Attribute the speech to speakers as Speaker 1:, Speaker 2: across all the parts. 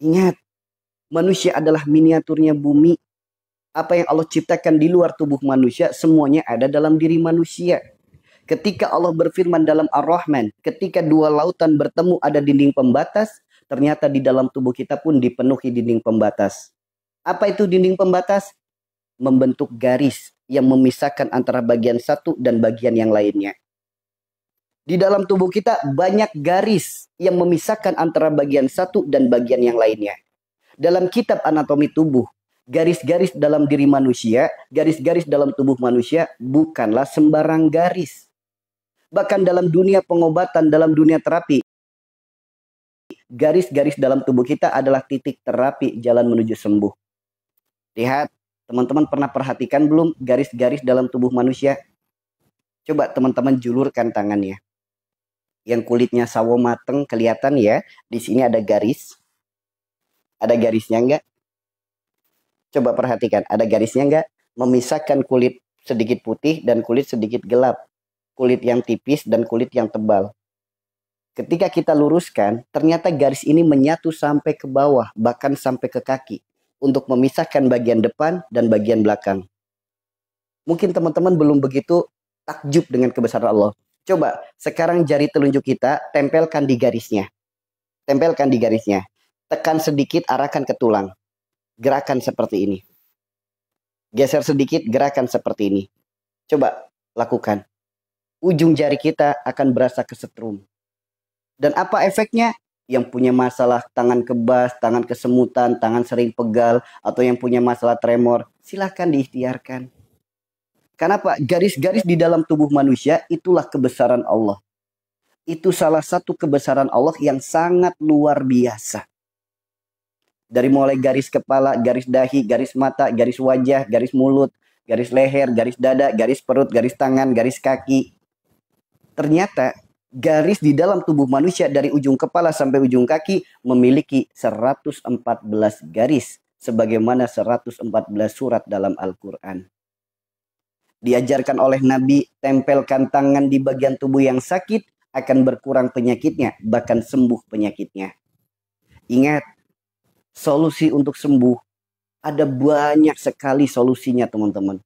Speaker 1: Ingat, manusia adalah miniaturnya bumi. Apa yang Allah ciptakan di luar tubuh manusia, semuanya ada dalam diri manusia. Ketika Allah berfirman dalam Ar-Rahman, ketika dua lautan bertemu ada dinding pembatas, ternyata di dalam tubuh kita pun dipenuhi dinding pembatas. Apa itu dinding pembatas? Membentuk garis yang memisahkan antara bagian satu dan bagian yang lainnya. Di dalam tubuh kita banyak garis yang memisahkan antara bagian satu dan bagian yang lainnya. Dalam kitab anatomi tubuh, garis-garis dalam diri manusia, garis-garis dalam tubuh manusia bukanlah sembarang garis. Bahkan dalam dunia pengobatan, dalam dunia terapi, garis-garis dalam tubuh kita adalah titik terapi jalan menuju sembuh. Lihat, teman-teman pernah perhatikan belum garis-garis dalam tubuh manusia? Coba teman-teman julurkan tangannya. Yang kulitnya sawo mateng kelihatan ya, di sini ada garis. Ada garisnya enggak? Coba perhatikan, ada garisnya enggak? Memisahkan kulit sedikit putih dan kulit sedikit gelap. Kulit yang tipis dan kulit yang tebal. Ketika kita luruskan, ternyata garis ini menyatu sampai ke bawah, bahkan sampai ke kaki. Untuk memisahkan bagian depan dan bagian belakang. Mungkin teman-teman belum begitu takjub dengan kebesaran Allah. Coba, sekarang jari telunjuk kita tempelkan di garisnya. Tempelkan di garisnya. Tekan sedikit, arahkan ke tulang. Gerakan seperti ini. Geser sedikit, gerakan seperti ini. Coba, lakukan. Ujung jari kita akan berasa kesetrum. Dan apa efeknya? Yang punya masalah tangan kebas, tangan kesemutan, tangan sering pegal, atau yang punya masalah tremor, silahkan diikhtiarkan. Kenapa? Garis-garis di dalam tubuh manusia itulah kebesaran Allah. Itu salah satu kebesaran Allah yang sangat luar biasa. Dari mulai garis kepala, garis dahi, garis mata, garis wajah, garis mulut, garis leher, garis dada, garis perut, garis tangan, garis kaki. Ternyata garis di dalam tubuh manusia dari ujung kepala sampai ujung kaki memiliki 114 garis. Sebagaimana 114 surat dalam Al-Quran. Diajarkan oleh Nabi, tempelkan tangan di bagian tubuh yang sakit, akan berkurang penyakitnya, bahkan sembuh penyakitnya. Ingat, solusi untuk sembuh, ada banyak sekali solusinya teman-teman.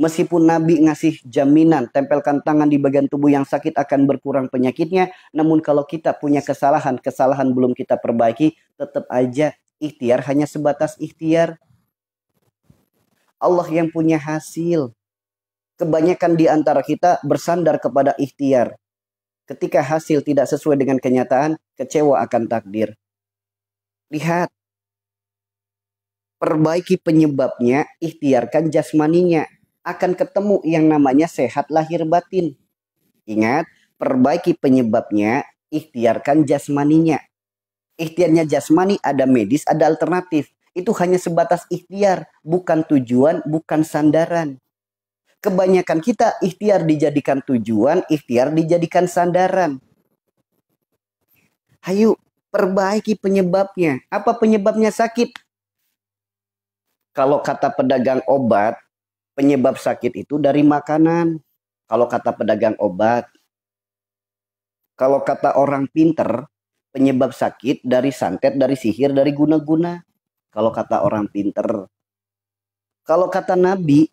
Speaker 1: Meskipun Nabi ngasih jaminan, tempelkan tangan di bagian tubuh yang sakit akan berkurang penyakitnya. Namun kalau kita punya kesalahan belum kita perbaiki, tetap aja ikhtiar hanya sebatas ikhtiar. Allah yang punya hasil. Kebanyakan di antara kita bersandar kepada ikhtiar. Ketika hasil tidak sesuai dengan kenyataan, kecewa akan takdir. Lihat. Perbaiki penyebabnya, ikhtiarkan jasmaninya. Akan ketemu yang namanya sehat lahir batin. Ingat, perbaiki penyebabnya, ikhtiarkan jasmaninya. Ikhtiarnya jasmani ada medis, ada alternatif. Itu hanya sebatas ikhtiar, bukan tujuan, bukan sandaran. Kebanyakan kita ikhtiar dijadikan tujuan, ikhtiar dijadikan sandaran. Ayo, perbaiki penyebabnya. Apa penyebabnya sakit? Kalau kata pedagang obat, penyebab sakit itu dari makanan. Kalau kata pedagang obat. Kalau kata orang pinter, penyebab sakit dari santet, dari sihir, dari guna-guna. Kalau kata orang pinter. Kalau kata Nabi,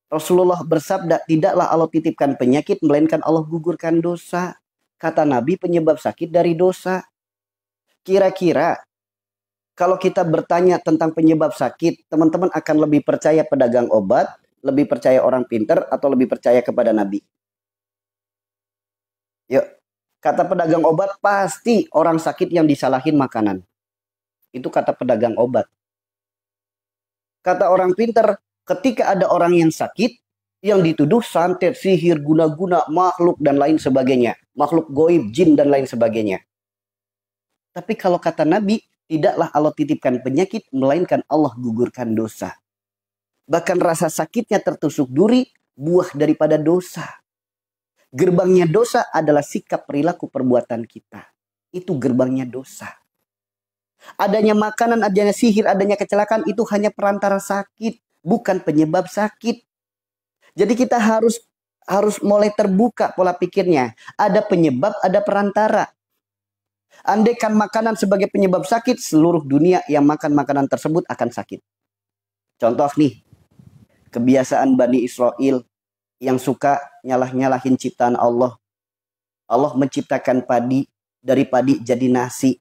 Speaker 1: Rasulullah bersabda, tidaklah Allah titipkan penyakit, melainkan Allah gugurkan dosa. Kata Nabi, penyebab sakit dari dosa. Kira-kira, kalau kita bertanya tentang penyebab sakit, teman-teman akan lebih percaya pedagang obat, lebih percaya orang pinter, atau lebih percaya kepada Nabi? Yuk, kata pedagang obat, pasti orang sakit yang disalahin makanan. Itu kata pedagang obat. Kata orang pinter, ketika ada orang yang sakit, yang dituduh santet, sihir, guna-guna, makhluk, dan lain sebagainya. Makhluk goib, jin, dan lain sebagainya. Tapi kalau kata Nabi, tidaklah Allah titipkan penyakit, melainkan Allah gugurkan dosa. Bahkan rasa sakitnya tertusuk duri, buah daripada dosa. Gerbangnya dosa adalah sikap perilaku perbuatan kita. Itu gerbangnya dosa. Adanya makanan, adanya sihir, adanya kecelakaan, itu hanya perantara sakit, bukan penyebab sakit. Jadi kita harus mulai terbuka pola pikirnya. Ada penyebab, ada perantara. Andaikan makanan sebagai penyebab sakit, seluruh dunia yang makan makanan tersebut akan sakit. Contoh nih, kebiasaan Bani Israel yang suka nyalah-nyalahin ciptaan Allah. Allah menciptakan padi, dari padi jadi nasi.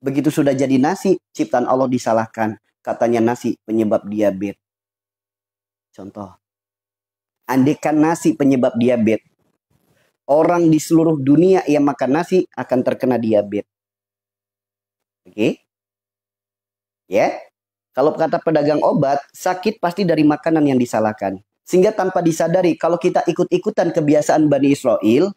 Speaker 1: Begitu sudah jadi nasi, ciptaan Allah disalahkan. Katanya nasi penyebab diabetes. Contoh, andaikan nasi penyebab diabetes, orang di seluruh dunia yang makan nasi akan terkena diabetes. Oke? Ya. Kalau kata pedagang obat, sakit pasti dari makanan yang disalahkan. Sehingga tanpa disadari, kalau kita ikut-ikutan kebiasaan Bani Israel,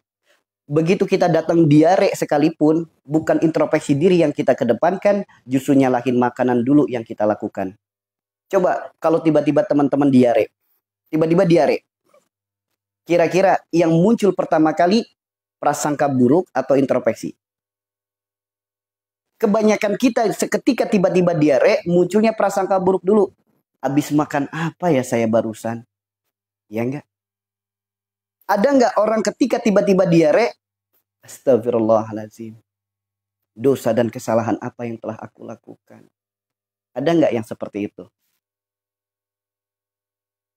Speaker 1: begitu kita datang diare sekalipun, bukan introspeksi diri yang kita kedepankan, justru nyalahin makanan dulu yang kita lakukan. Coba kalau tiba-tiba teman-teman diare, tiba-tiba diare, kira-kira yang muncul pertama kali prasangka buruk atau introspeksi? Kebanyakan kita seketika tiba-tiba diare, munculnya prasangka buruk dulu. Habis makan apa ya saya barusan? Ya enggak? Ada enggak orang ketika tiba-tiba diare, astagfirullahaladzim, dosa dan kesalahan apa yang telah aku lakukan? Ada enggak yang seperti itu?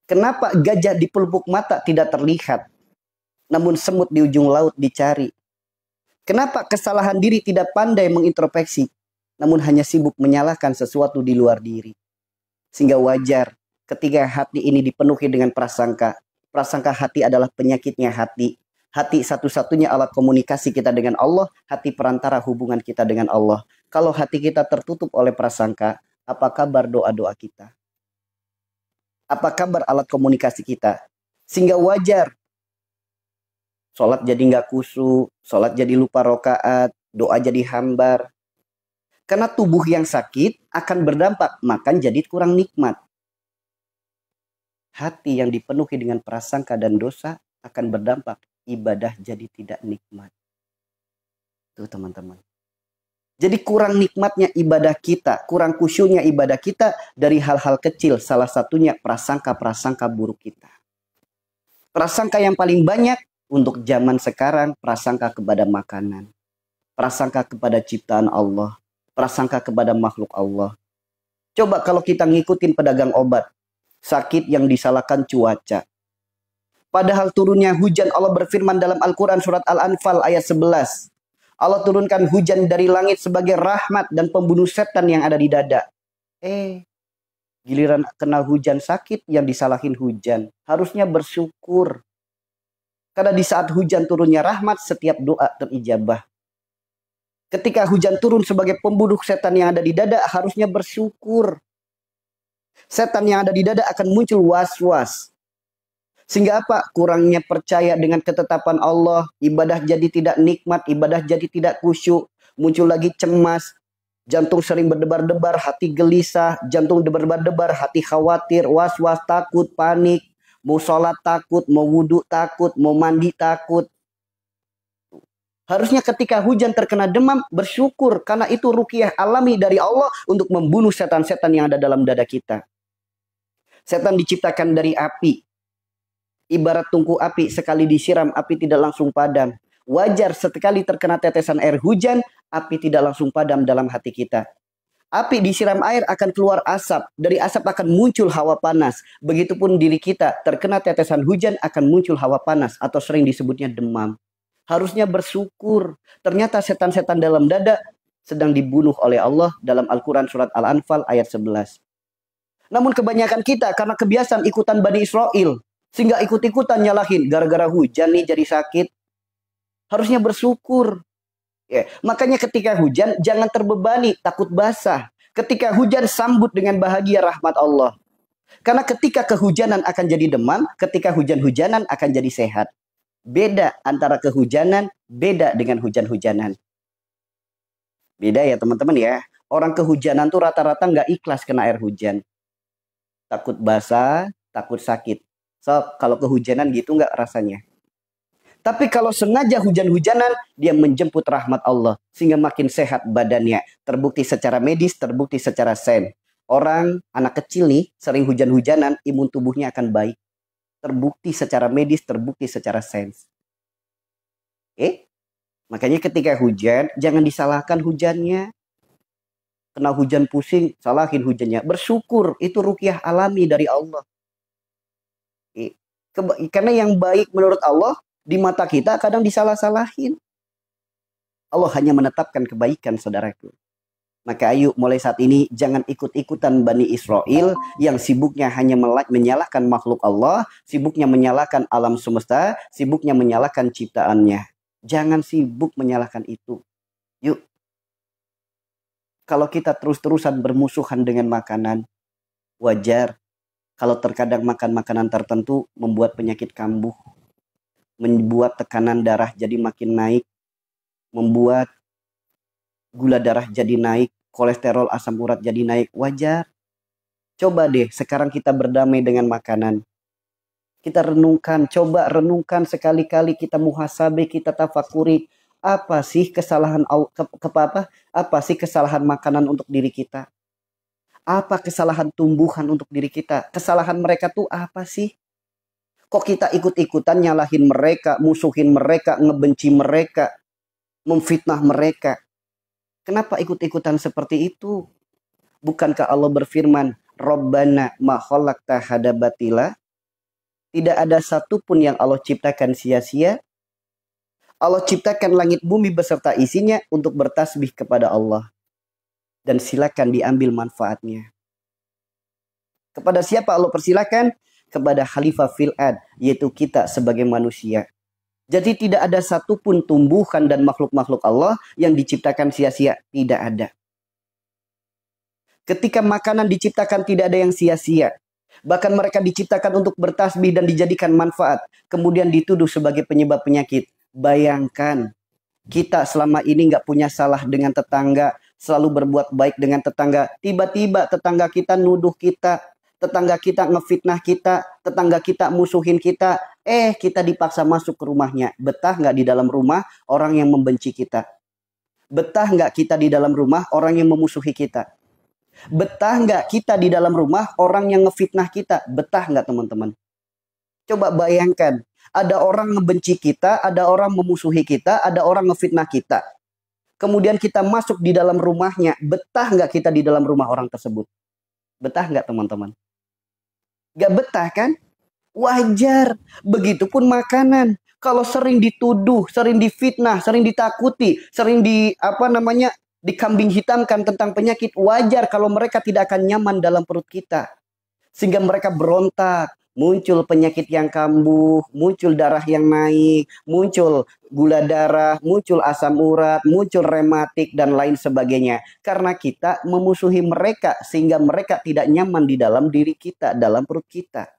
Speaker 1: Kenapa gajah di pelupuk mata tidak terlihat, namun semut di ujung laut dicari? Kenapa kesalahan diri tidak pandai mengintrospeksi, namun hanya sibuk menyalahkan sesuatu di luar diri? Sehingga wajar ketika hati ini dipenuhi dengan prasangka. Prasangka hati adalah penyakitnya hati. Hati satu-satunya alat komunikasi kita dengan Allah, hati perantara hubungan kita dengan Allah. Kalau hati kita tertutup oleh prasangka, apa kabar doa-doa kita? Apa kabar alat komunikasi kita? Sehingga wajar sholat jadi nggak khusyuk, sholat jadi lupa rokaat, doa jadi hambar. Karena tubuh yang sakit akan berdampak, makan jadi kurang nikmat. Hati yang dipenuhi dengan prasangka dan dosa akan berdampak, ibadah jadi tidak nikmat. Tuh teman-teman. Jadi kurang nikmatnya ibadah kita, kurang khusyuknya ibadah kita dari hal-hal kecil, salah satunya prasangka-prasangka buruk kita. Prasangka yang paling banyak untuk zaman sekarang, prasangka kepada makanan, prasangka kepada ciptaan Allah, prasangka kepada makhluk Allah. Coba kalau kita ngikutin pedagang obat, sakit yang disalahkan cuaca. Padahal turunnya hujan, Allah berfirman dalam Al-Quran surat Al-Anfal ayat 11. Allah turunkan hujan dari langit sebagai rahmat dan pembunuh setan yang ada di dada. Giliran kena hujan sakit yang disalahin hujan. Harusnya bersyukur. Karena di saat hujan turunnya rahmat, setiap doa terijabah. Ketika hujan turun sebagai pembunuh setan yang ada di dada, harusnya bersyukur. Setan yang ada di dada akan muncul was-was. Sehingga apa? Kurangnya percaya dengan ketetapan Allah. Ibadah jadi tidak nikmat, ibadah jadi tidak khusyuk. Muncul lagi cemas. Jantung sering berdebar-debar, hati gelisah. Jantung berdebar-debar, hati khawatir, was-was, takut, panik. Mau sholat takut, mau wudhu takut, mau mandi takut. Harusnya ketika hujan terkena demam, bersyukur. Karena itu ruqyah alami dari Allah untuk membunuh setan-setan yang ada dalam dada kita. Setan diciptakan dari api. Ibarat tungku api, sekali disiram, api tidak langsung padam. Wajar sekali terkena tetesan air hujan, api tidak langsung padam dalam hati kita. Api disiram air akan keluar asap. Dari asap akan muncul hawa panas. Begitupun diri kita terkena tetesan hujan akan muncul hawa panas atau sering disebutnya demam. Harusnya bersyukur. Ternyata setan-setan dalam dada sedang dibunuh oleh Allah dalam Al-Quran surat Al-Anfal ayat 11. Namun kebanyakan kita karena kebiasaan ikutan Bani Israel. Sehingga ikut-ikutan nyalahin. Gara-gara hujan nih jadi sakit. Harusnya bersyukur. Ya, makanya ketika hujan jangan terbebani, takut basah. Ketika hujan sambut dengan bahagia rahmat Allah. Karena ketika kehujanan akan jadi demam, ketika hujan-hujanan akan jadi sehat. Beda antara kehujanan, beda dengan hujan-hujanan. Beda ya teman-teman ya. Orang kehujanan tuh rata-rata nggak ikhlas kena air hujan. Takut basah, takut sakit. So, kalau kehujanan gitu nggak rasanya. Tapi kalau sengaja hujan-hujanan, dia menjemput rahmat Allah. Sehingga makin sehat badannya. Terbukti secara medis, terbukti secara sains. Orang, anak kecil nih, sering hujan-hujanan, imun tubuhnya akan baik. Terbukti secara medis, terbukti secara sains. Makanya ketika hujan, jangan disalahkan hujannya. Kena hujan pusing, salahin hujannya. Bersyukur, itu ruqyah alami dari Allah. Karena yang baik menurut Allah, di mata kita kadang disalah-salahin. Allah hanya menetapkan kebaikan, saudaraku. Maka ayo mulai saat ini jangan ikut-ikutan Bani Israel yang sibuknya hanya menyalahkan makhluk Allah, sibuknya menyalahkan alam semesta, sibuknya menyalahkan ciptaannya. Jangan sibuk menyalahkan itu. Yuk, kalau kita terus-terusan bermusuhan dengan makanan, wajar. Kalau terkadang makan makanan tertentu membuat penyakit kambuh, membuat tekanan darah jadi makin naik, membuat gula darah jadi naik, kolesterol asam urat jadi naik, wajar. Coba deh sekarang kita berdamai dengan makanan. Kita renungkan, coba renungkan sekali-kali, kita muhasabah, kita tafakuri. Apa sih kesalahan apa sih kesalahan makanan untuk diri kita? Apa kesalahan tumbuhan untuk diri kita? Kesalahan mereka tuh apa sih? Kok kita ikut-ikutan nyalahin mereka, musuhin mereka, ngebenci mereka, memfitnah mereka? Kenapa ikut-ikutan seperti itu? Bukankah Allah berfirman, Rabbana ma khalaqta hada batila? Tidak ada satupun yang Allah ciptakan sia-sia. Allah ciptakan langit bumi beserta isinya untuk bertasbih kepada Allah. Dan silakan diambil manfaatnya. Kepada siapa Allah persilakan? Kepada Khalifah fil ard, yaitu kita sebagai manusia. Jadi tidak ada satupun tumbuhan dan makhluk-makhluk Allah yang diciptakan sia-sia. Tidak ada. Ketika makanan diciptakan tidak ada yang sia-sia. Bahkan mereka diciptakan untuk bertasbih dan dijadikan manfaat. Kemudian dituduh sebagai penyebab penyakit. Bayangkan, kita selama ini nggak punya salah dengan tetangga. Selalu berbuat baik dengan tetangga. Tiba-tiba tetangga kita nuduh kita. Tetangga kita ngefitnah kita. Tetangga kita musuhin kita. Kita dipaksa masuk ke rumahnya. Betah nggak di dalam rumah orang yang membenci kita? Betah nggak kita di dalam rumah orang yang memusuhi kita? Betah nggak kita di dalam rumah orang yang ngefitnah kita? Betah nggak teman-teman? Coba bayangkan. Ada orang ngebenci kita, ada orang memusuhi kita, ada orang ngefitnah kita. Kemudian kita masuk di dalam rumahnya. Betah nggak kita di dalam rumah orang tersebut? Betah nggak teman-teman? Nggak betah kan? Wajar. Begitupun makanan. Kalau sering dituduh, sering difitnah, sering ditakuti, sering dikambing hitamkan tentang penyakit, wajar kalau mereka tidak akan nyaman dalam perut kita. Sehingga mereka berontak. Muncul penyakit yang kambuh, muncul darah yang naik, muncul gula darah, muncul asam urat, muncul rematik, dan lain sebagainya. Karena kita memusuhi mereka, sehingga mereka tidak nyaman di dalam diri kita, dalam perut kita.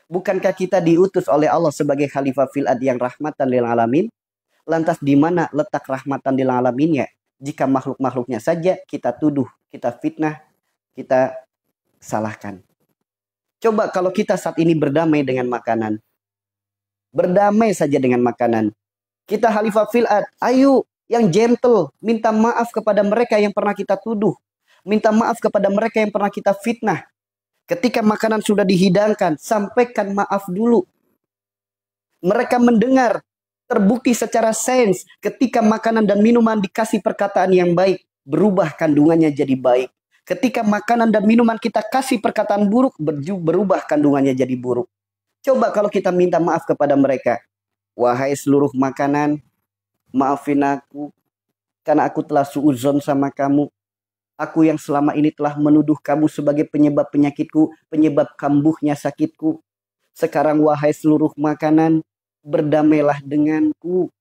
Speaker 1: Bukankah kita diutus oleh Allah sebagai khalifah fil ard yang rahmatan lil alamin? Lantas di mana letak rahmatan lil alaminnya? Jika makhluk-makhluknya saja kita tuduh, kita fitnah, kita salahkan. Coba kalau kita saat ini berdamai dengan makanan. Berdamai saja dengan makanan. Kita khalifah fil ard, ayo yang gentle, minta maaf kepada mereka yang pernah kita tuduh. Minta maaf kepada mereka yang pernah kita fitnah. Ketika makanan sudah dihidangkan, sampaikan maaf dulu. Mereka mendengar, terbukti secara sains, ketika makanan dan minuman dikasih perkataan yang baik, berubah kandungannya jadi baik. Ketika makanan dan minuman kita kasih perkataan buruk, berubah kandungannya jadi buruk. Coba kalau kita minta maaf kepada mereka. Wahai seluruh makanan, maafin aku, karena aku telah suudzon sama kamu. Aku yang selama ini telah menuduh kamu sebagai penyebab penyakitku, penyebab kambuhnya sakitku. Sekarang wahai seluruh makanan, berdamailah denganku.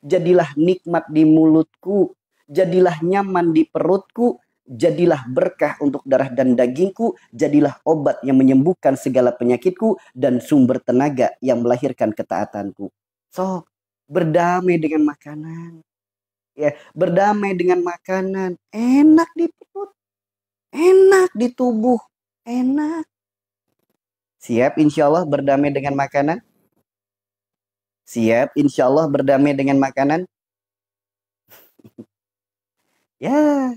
Speaker 1: Jadilah nikmat di mulutku, jadilah nyaman di perutku, jadilah berkah untuk darah dan dagingku, jadilah obat yang menyembuhkan segala penyakitku, dan sumber tenaga yang melahirkan ketaatanku. So, berdamai dengan makanan. Ya, berdamai dengan makanan. Enak di perut, enak di tubuh, enak. Siap insya Allah berdamai dengan makanan? Siap insya Allah berdamai dengan makanan? Ya,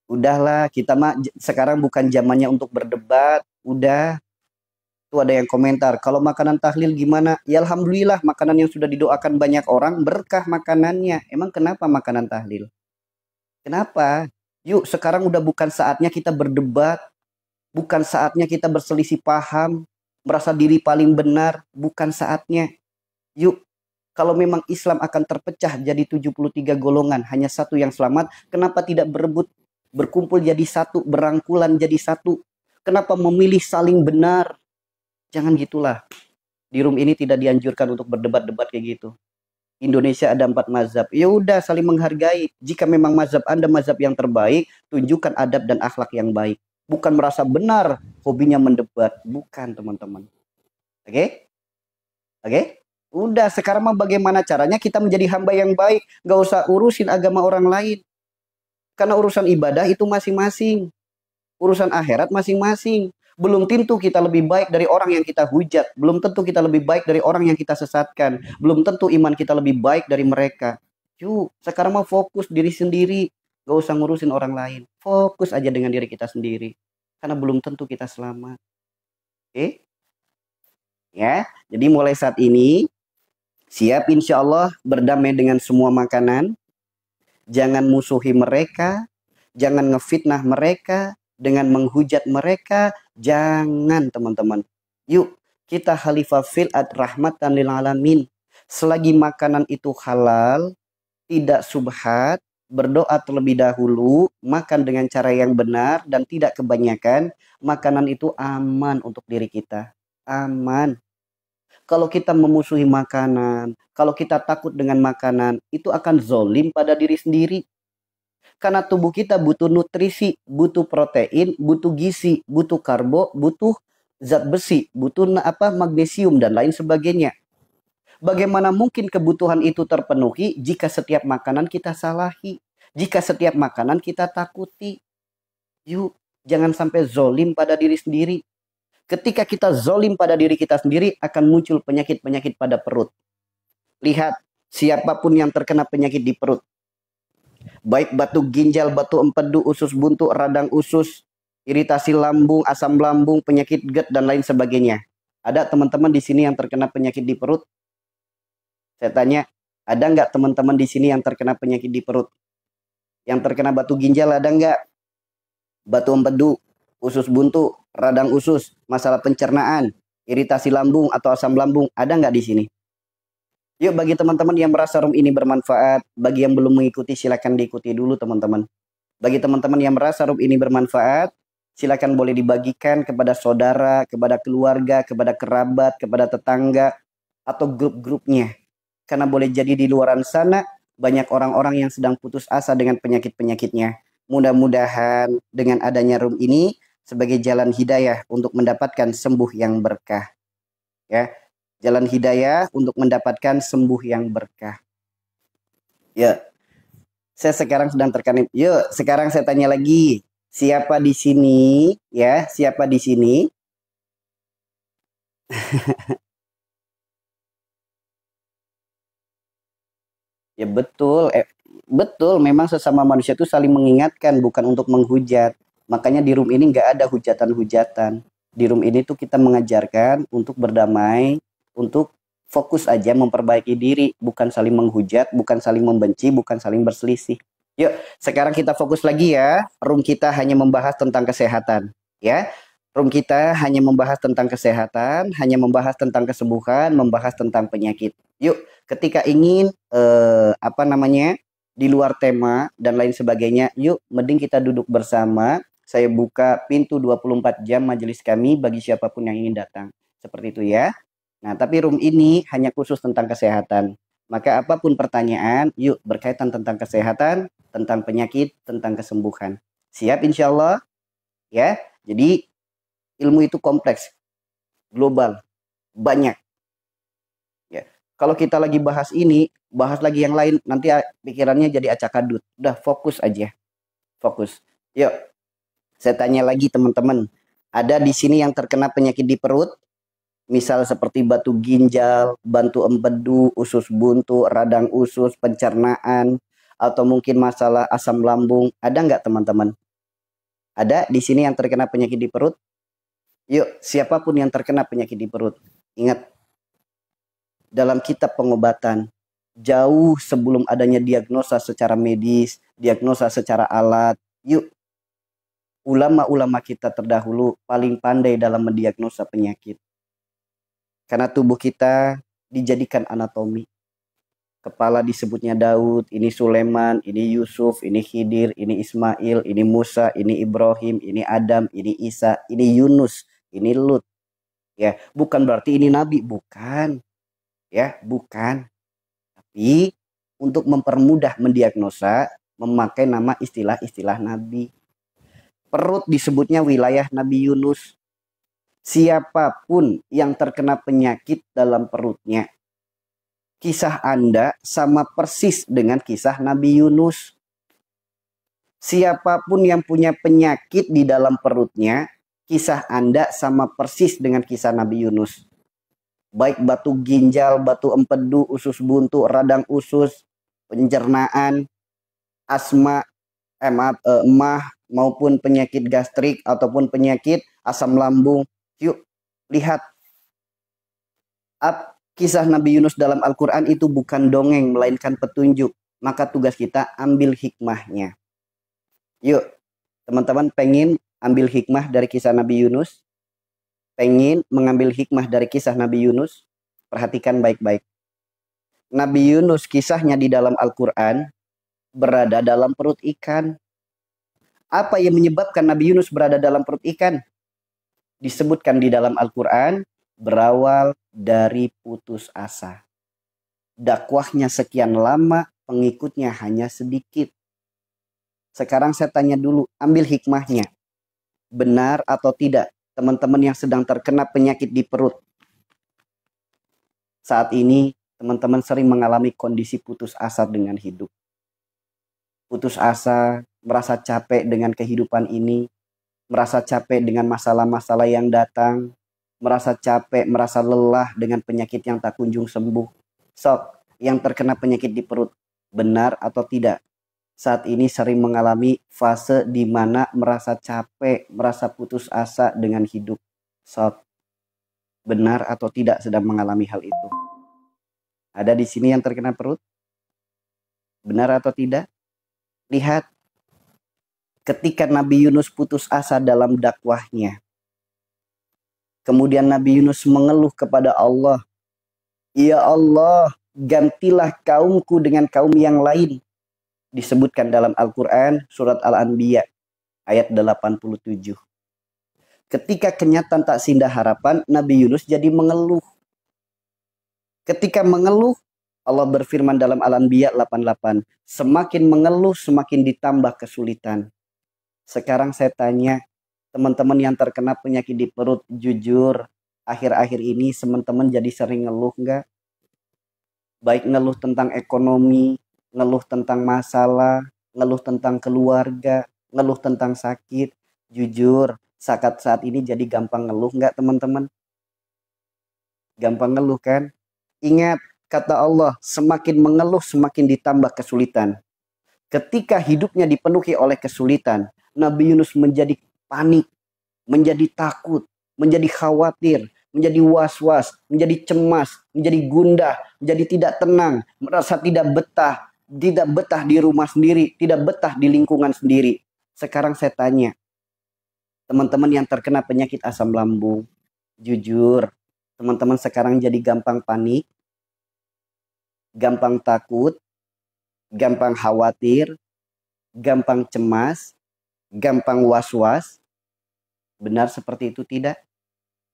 Speaker 1: udahlah, kita mah sekarang bukan zamannya untuk berdebat. Udah, Tuh ada yang komentar, kalau makanan tahlil gimana? Ya alhamdulillah, makanan yang sudah didoakan banyak orang, berkah makanannya. Emang kenapa makanan tahlil? Kenapa? Yuk, sekarang udah bukan saatnya kita berdebat, bukan saatnya kita berselisih paham, merasa diri paling benar, bukan saatnya. Yuk, kalau memang Islam akan terpecah jadi 73 golongan, hanya satu yang selamat, kenapa tidak berebut, berkumpul jadi satu, berangkulan jadi satu? Kenapa memilih saling benar? Jangan gitulah. Di room ini tidak dianjurkan untuk berdebat-debat kayak gitu. Indonesia ada 4 mazhab. Ya udah, saling menghargai. Jika memang mazhab Anda mazhab yang terbaik, tunjukkan adab dan akhlak yang baik. Bukan merasa benar, hobinya mendebat. Bukan, teman-teman. Oke? Oke? Udah, sekarang mah bagaimana caranya kita menjadi hamba yang baik. Gak usah urusin agama orang lain. Karena urusan ibadah itu masing-masing. Urusan akhirat masing-masing. Belum tentu kita lebih baik dari orang yang kita hujat. Belum tentu kita lebih baik dari orang yang kita sesatkan. Belum tentu iman kita lebih baik dari mereka. Yuk, sekarang mau fokus diri sendiri. Gak usah ngurusin orang lain. Fokus aja dengan diri kita sendiri. Karena belum tentu kita selamat. Oke? Ya, jadi mulai saat ini, siap insya Allah berdamai dengan semua makanan. Jangan musuhi mereka. Jangan ngefitnah mereka dengan menghujat mereka. Jangan, teman-teman. Yuk, kita khalifah fil rahmatan lil alamin. Selagi makanan itu halal, tidak subhat, berdoa terlebih dahulu, makan dengan cara yang benar dan tidak kebanyakan, makanan itu aman untuk diri kita. Aman. Kalau kita memusuhi makanan, kalau kita takut dengan makanan, itu akan zolim pada diri sendiri. Karena tubuh kita butuh nutrisi, butuh protein, butuh gizi, butuh karbo, butuh zat besi, butuh magnesium dan lain sebagainya. Bagaimana mungkin kebutuhan itu terpenuhi jika setiap makanan kita salahi, jika setiap makanan kita takuti? Yuk, jangan sampai zolim pada diri sendiri. Ketika kita zolim pada diri kita sendiri, akan muncul penyakit-penyakit pada perut. Lihat, siapapun yang terkena penyakit di perut, baik batu ginjal, batu empedu, usus buntu, radang usus, iritasi lambung, asam lambung, penyakit GERD dan lain sebagainya. Ada teman-teman di sini yang terkena penyakit di perut? Saya tanya, ada nggak teman-teman di sini yang terkena penyakit di perut? Yang terkena batu ginjal ada nggak? Batu empedu, usus buntu, radang usus, masalah pencernaan, iritasi lambung atau asam lambung, ada nggak di sini? Yuk, bagi teman-teman yang merasa room ini bermanfaat, bagi yang belum mengikuti silakan diikuti dulu teman-teman. Bagi teman-teman yang merasa room ini bermanfaat, silakan boleh dibagikan kepada saudara, kepada keluarga, kepada kerabat, kepada tetangga, atau grup-grupnya. Karena boleh jadi di luaran sana banyak orang-orang yang sedang putus asa dengan penyakit-penyakitnya. Mudah-mudahan dengan adanya room ini sebagai jalan hidayah untuk mendapatkan sembuh yang berkah. Ya. Jalan hidayah untuk mendapatkan sembuh yang berkah. Ya, saya sekarang sedang terkena. Yuk, sekarang saya tanya lagi. Siapa di sini? Ya, siapa di sini? Ya betul. Betul, memang sesama manusia itu saling mengingatkan, bukan untuk menghujat. Makanya di room ini nggak ada hujatan-hujatan. Di room ini tuh kita mengajarkan untuk berdamai, untuk fokus aja memperbaiki diri, bukan saling menghujat, bukan saling membenci, bukan saling berselisih. Yuk, sekarang kita fokus lagi ya. Room kita hanya membahas tentang kesehatan, ya. Room kita hanya membahas tentang kesehatan, hanya membahas tentang kesembuhan, membahas tentang penyakit. Yuk, ketika ingin di luar tema dan lain sebagainya, yuk mending kita duduk bersama. Saya buka pintu 24 jam majelis kami bagi siapapun yang ingin datang. Seperti itu ya. Nah, tapi room ini hanya khusus tentang kesehatan. Maka apapun pertanyaan, yuk berkaitan tentang kesehatan, tentang penyakit, tentang kesembuhan. Siap insya Allah? Ya, jadi ilmu itu kompleks, global, banyak. Ya, kalau kita lagi bahas ini, bahas lagi yang lain, nanti pikirannya jadi acak adut. Udah fokus aja, fokus. Yuk, saya tanya lagi teman-teman. Ada di sini yang terkena penyakit di perut? Misal seperti batu ginjal, batu empedu, usus buntu, radang usus, pencernaan, atau mungkin masalah asam lambung. Ada nggak teman-teman? Ada di sini yang terkena penyakit di perut? Yuk, siapapun yang terkena penyakit di perut, ingat, dalam kitab pengobatan, jauh sebelum adanya diagnosa secara medis, diagnosa secara alat, yuk, ulama-ulama kita terdahulu paling pandai dalam mendiagnosa penyakit. Karena tubuh kita dijadikan anatomi. Kepala disebutnya Daud, ini Sulaiman, ini Yusuf, ini Khidir, ini Ismail, ini Musa, ini Ibrahim, ini Adam, ini Isa, ini Yunus, ini Lut. Ya, bukan berarti ini nabi, bukan. Ya, bukan. Tapi untuk mempermudah mendiagnosa, memakai nama istilah-istilah nabi. Perut disebutnya wilayah Nabi Yunus. Siapapun yang terkena penyakit dalam perutnya, kisah Anda sama persis dengan kisah Nabi Yunus. Siapapun yang punya penyakit di dalam perutnya, kisah Anda sama persis dengan kisah Nabi Yunus. Baik batu ginjal, batu empedu, usus buntu, radang usus, pencernaan, asma, emah, maupun penyakit gastrik ataupun penyakit asam lambung. Yuk, lihat. Kisah Nabi Yunus dalam Al-Quran itu bukan dongeng, melainkan petunjuk. Maka tugas kita ambil hikmahnya. Yuk, teman-teman pengen ambil hikmah dari kisah Nabi Yunus? Pengen mengambil hikmah dari kisah Nabi Yunus? Perhatikan baik-baik. Nabi Yunus kisahnya di dalam Al-Quran berada dalam perut ikan. Apa yang menyebabkan Nabi Yunus berada dalam perut ikan? Disebutkan di dalam Al-Quran, berawal dari putus asa. Dakwahnya sekian lama, pengikutnya hanya sedikit. Sekarang saya tanya dulu, ambil hikmahnya. Benar atau tidak, teman-teman yang sedang terkena penyakit di perut? Saat ini, teman-teman sering mengalami kondisi putus asa dengan hidup. Putus asa, merasa capek dengan kehidupan ini, merasa capek dengan masalah-masalah yang datang, merasa capek, merasa lelah dengan penyakit yang tak kunjung sembuh. Sok, yang terkena penyakit di perut, benar atau tidak? Saat ini sering mengalami fase di mana merasa capek, merasa putus asa dengan hidup. Sok, benar atau tidak sedang mengalami hal itu? Ada di sini yang terkena perut? Benar atau tidak? Lihat, ketika Nabi Yunus putus asa dalam dakwahnya, kemudian Nabi Yunus mengeluh kepada Allah, "Ya Allah, gantilah kaumku dengan kaum yang lain." Disebutkan dalam Al-Quran surat Al-Anbiya ayat 87. Ketika kenyataan tak sindah harapan, Nabi Yunus jadi mengeluh. Ketika mengeluh, Allah berfirman dalam Al-Anbiya 88, semakin mengeluh semakin ditambah kesulitan. Sekarang saya tanya, teman-teman yang terkena penyakit di perut, jujur, akhir-akhir ini teman-teman jadi sering ngeluh nggak? Baik ngeluh tentang ekonomi, ngeluh tentang masalah, ngeluh tentang keluarga, ngeluh tentang sakit. Jujur, saat ini jadi gampang ngeluh nggak teman-teman? Gampang ngeluh kan? Ingat, kata Allah, semakin mengeluh semakin ditambah kesulitan. Ketika hidupnya dipenuhi oleh kesulitan, Nabi Yunus menjadi panik, menjadi takut, menjadi khawatir, menjadi was-was, menjadi cemas, menjadi gundah, menjadi tidak tenang, merasa tidak betah di rumah sendiri, tidak betah di lingkungan sendiri. Sekarang saya tanya, teman-teman yang terkena penyakit asam lambung, jujur, teman-teman sekarang jadi gampang panik, gampang takut, gampang khawatir, gampang cemas, gampang was-was. Benar seperti itu tidak?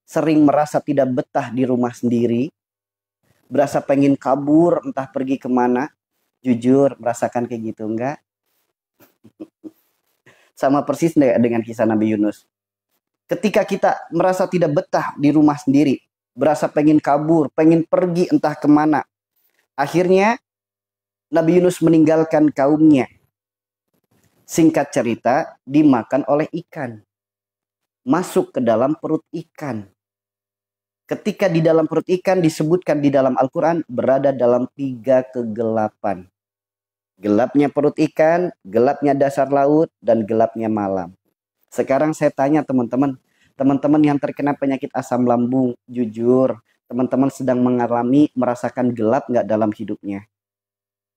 Speaker 1: Sering merasa tidak betah di rumah sendiri, berasa pengen kabur entah pergi kemana. Jujur merasakan kayak gitu enggak? Sama persis dengan kisah Nabi Yunus. Ketika kita merasa tidak betah di rumah sendiri, berasa pengen kabur, pengen pergi entah kemana, akhirnya Nabi Yunus meninggalkan kaumnya. Singkat cerita, dimakan oleh ikan. Masuk ke dalam perut ikan. Ketika di dalam perut ikan disebutkan di dalam Al-Quran berada dalam 3 kegelapan. Gelapnya perut ikan, gelapnya dasar laut, dan gelapnya malam. Sekarang saya tanya teman-teman, Teman-teman yang terkena penyakit asam lambung, jujur, teman-teman sedang merasakan gelap nggak dalam hidupnya?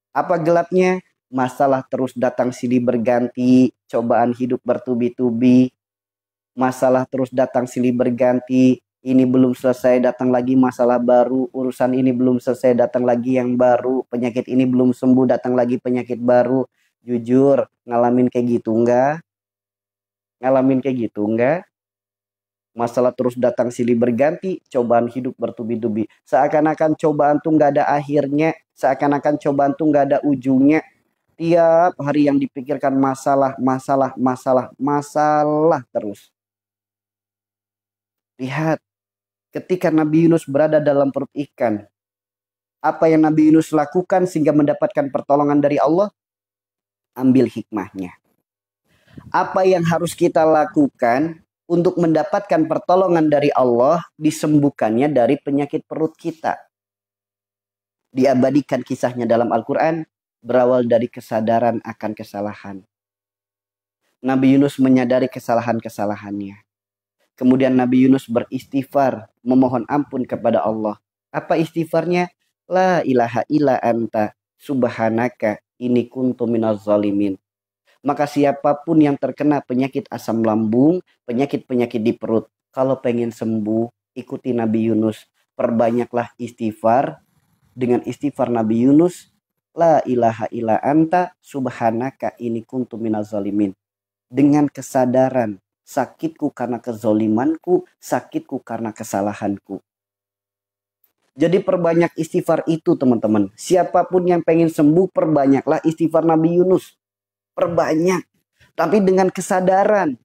Speaker 1: Apa gelapnya? Masalah terus datang silih berganti, cobaan hidup bertubi-tubi, masalah terus datang silih berganti, ini belum selesai datang lagi masalah baru, urusan ini belum selesai datang lagi yang baru, penyakit ini belum sembuh datang lagi penyakit baru. Jujur, ngalamin kayak gitu enggak? Ngalamin kayak gitu enggak? Masalah terus datang silih berganti, cobaan hidup bertubi-tubi. Seakan-akan cobaan tuh nggak ada akhirnya, seakan-akan cobaan tuh nggak ada ujungnya. Tiap hari yang dipikirkan masalah, masalah, masalah, masalah terus. Lihat, ketika Nabi Yunus berada dalam perut ikan, apa yang Nabi Yunus lakukan sehingga mendapatkan pertolongan dari Allah? Ambil hikmahnya. Apa yang harus kita lakukan untuk mendapatkan pertolongan dari Allah, disembuhkannya dari penyakit perut kita? Diabadikan kisahnya dalam Al-Quran, berawal dari kesadaran akan kesalahan. Nabi Yunus menyadari kesalahan-kesalahannya. Kemudian Nabi Yunus beristighfar, memohon ampun kepada Allah. Apa istighfarnya? La ilaha illa anta subhanaka inni kuntu minaz zalimin. Maka siapapun yang terkena penyakit asam lambung, penyakit-penyakit di perut, kalau pengen sembuh, ikuti Nabi Yunus. Perbanyaklah istighfar. Dengan istighfar Nabi Yunus, la ilaha illa anta subhanaka inni kuntu minaz zalimin. Dengan kesadaran, sakitku karena kezolimanku, sakitku karena kesalahanku. Jadi perbanyak istighfar itu teman-teman. Siapapun yang pengen sembuh, perbanyaklah istighfar Nabi Yunus. Perbanyak. Tapi dengan kesadaran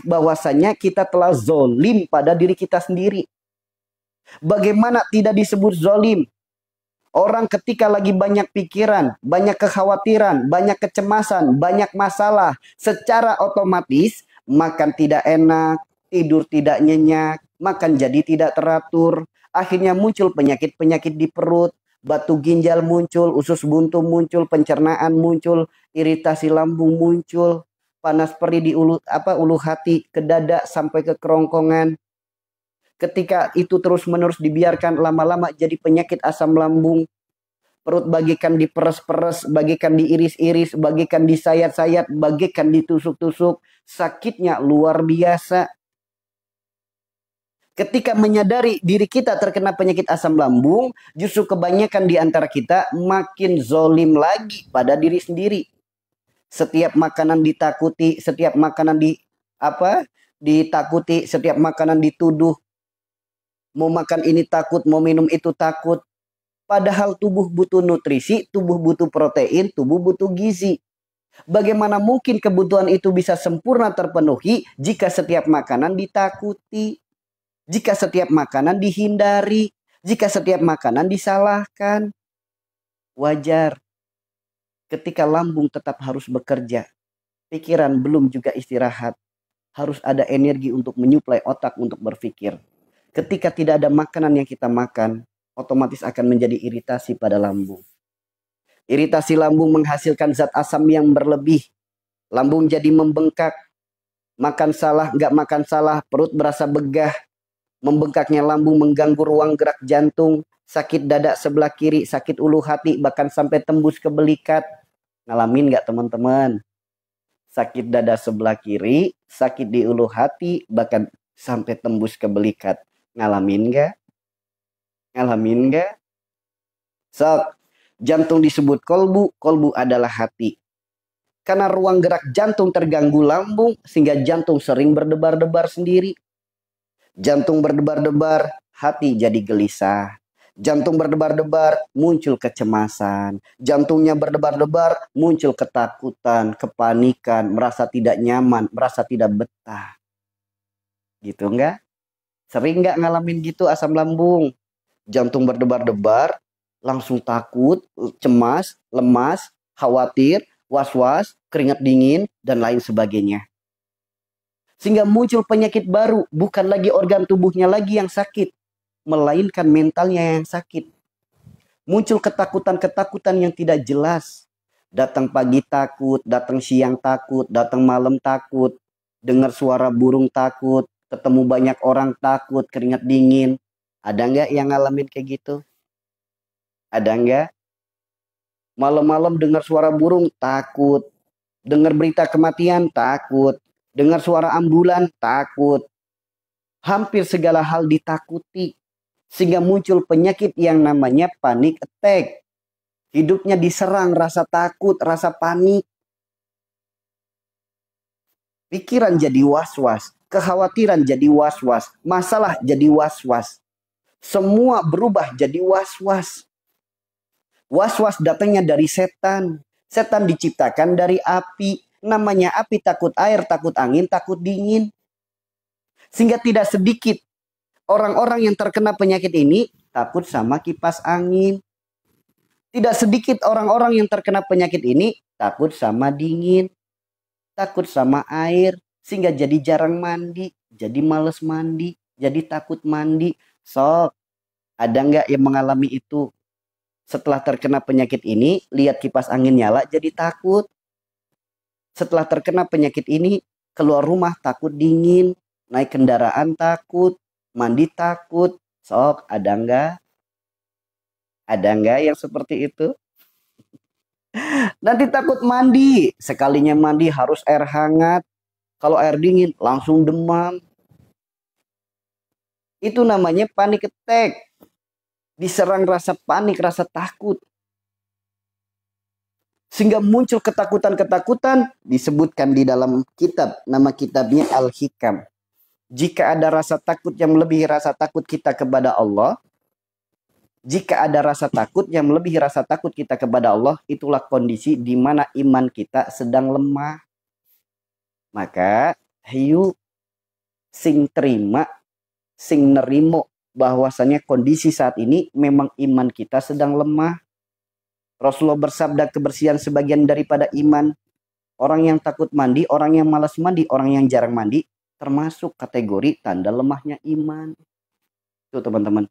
Speaker 1: bahwasanya kita telah zolim pada diri kita sendiri. Bagaimana tidak disebut zolim? Orang ketika lagi banyak pikiran, banyak kekhawatiran, banyak kecemasan, banyak masalah, secara otomatis makan tidak enak, tidur tidak nyenyak, makan jadi tidak teratur. Akhirnya muncul penyakit-penyakit di perut, batu ginjal muncul, usus buntu muncul, pencernaan muncul, iritasi lambung muncul, panas perih di ulu hati, ke dada sampai ke kerongkongan. Ketika itu terus-menerus dibiarkan, lama-lama jadi penyakit asam lambung. Perut bagikan diperes-peres, bagikan diiris-iris, bagikan disayat-sayat, bagikan ditusuk-tusuk. Sakitnya luar biasa. Ketika menyadari diri kita terkena penyakit asam lambung, justru kebanyakan di antara kita makin zolim lagi pada diri sendiri. Setiap makanan ditakuti, setiap makanan ditakuti, setiap makanan dituduh. Mau makan ini takut, mau minum itu takut. Padahal tubuh butuh nutrisi, tubuh butuh protein, tubuh butuh gizi. Bagaimana mungkin kebutuhan itu bisa sempurna terpenuhi jika setiap makanan ditakuti? Jika setiap makanan dihindari, jika setiap makanan disalahkan? Wajar. Ketika lambung tetap harus bekerja, pikiran belum juga istirahat, harus ada energi untuk menyuplai otak untuk berpikir. Ketika tidak ada makanan yang kita makan, otomatis akan menjadi iritasi pada lambung. Iritasi lambung menghasilkan zat asam yang berlebih. Lambung jadi membengkak. Makan salah, nggak makan salah, perut berasa begah. Membengkaknya lambung mengganggu ruang gerak jantung, sakit dada sebelah kiri, sakit ulu hati, bahkan sampai tembus ke belikat. Ngalamin nggak teman-teman? Sakit dada sebelah kiri, sakit di ulu hati, bahkan sampai tembus ke belikat. Ngalamin nggak? Ngalamin nggak? Sok, jantung disebut kolbu, kolbu adalah hati. Karena ruang gerak jantung terganggu lambung, sehingga jantung sering berdebar-debar sendiri. Jantung berdebar-debar, hati jadi gelisah. Jantung berdebar-debar, muncul kecemasan. Jantungnya berdebar-debar, muncul ketakutan, kepanikan, merasa tidak nyaman, merasa tidak betah. Gitu enggak? Sering enggak ngalamin gitu asam lambung? Jantung berdebar-debar, langsung takut, cemas, lemas, khawatir, was-was, keringat dingin, dan lain sebagainya. Sehingga muncul penyakit baru, bukan lagi organ tubuhnya lagi yang sakit, melainkan mentalnya yang sakit. Muncul ketakutan-ketakutan yang tidak jelas. Datang pagi takut, datang siang takut, datang malam takut, dengar suara burung takut, Ketemu banyak orang takut, keringat dingin. Ada nggak yang ngalamin kayak gitu? Ada nggak? Malam-malam dengar suara burung, takut. Dengar berita kematian, takut. Dengar suara ambulan, takut. Hampir segala hal ditakuti. Sehingga muncul penyakit yang namanya panic attack. Hidupnya diserang rasa takut, rasa panik. Pikiran jadi was-was. Kekhawatiran jadi was-was. Masalah jadi was-was. Semua berubah jadi was-was. Was-was datangnya dari setan. Setan diciptakan dari api. Namanya api takut air, takut angin, takut dingin. Sehingga tidak sedikit orang-orang yang terkena penyakit ini takut sama kipas angin. Tidak sedikit orang-orang yang terkena penyakit ini takut sama dingin. Takut sama air. Sehingga jadi jarang mandi. Jadi males mandi. Jadi takut mandi. Sok, ada nggak yang mengalami itu? Setelah terkena penyakit ini, lihat kipas angin nyala jadi takut. Setelah terkena penyakit ini, keluar rumah takut dingin. Naik kendaraan takut. Mandi takut. Sok, ada nggak? Ada nggak yang seperti itu? Nanti takut mandi. Sekalinya mandi harus air hangat. Kalau air dingin langsung demam. Itu namanya panic attack. Diserang rasa panik, rasa takut. Sehingga muncul ketakutan-ketakutan disebutkan di dalam kitab. Nama kitabnya Al-Hikam. Jika ada rasa takut yang melebihi rasa takut kita kepada Allah, jika ada rasa takut yang melebihi rasa takut kita kepada Allah, itulah kondisi di mana iman kita sedang lemah. Maka, hayu sing terima, sing nerimo bahwasanya kondisi saat ini memang iman kita sedang lemah. Rasulullah bersabda kebersihan sebagian daripada iman. Orang yang takut mandi, orang yang malas mandi, orang yang jarang mandi, termasuk kategori tanda lemahnya iman. Itu teman-teman.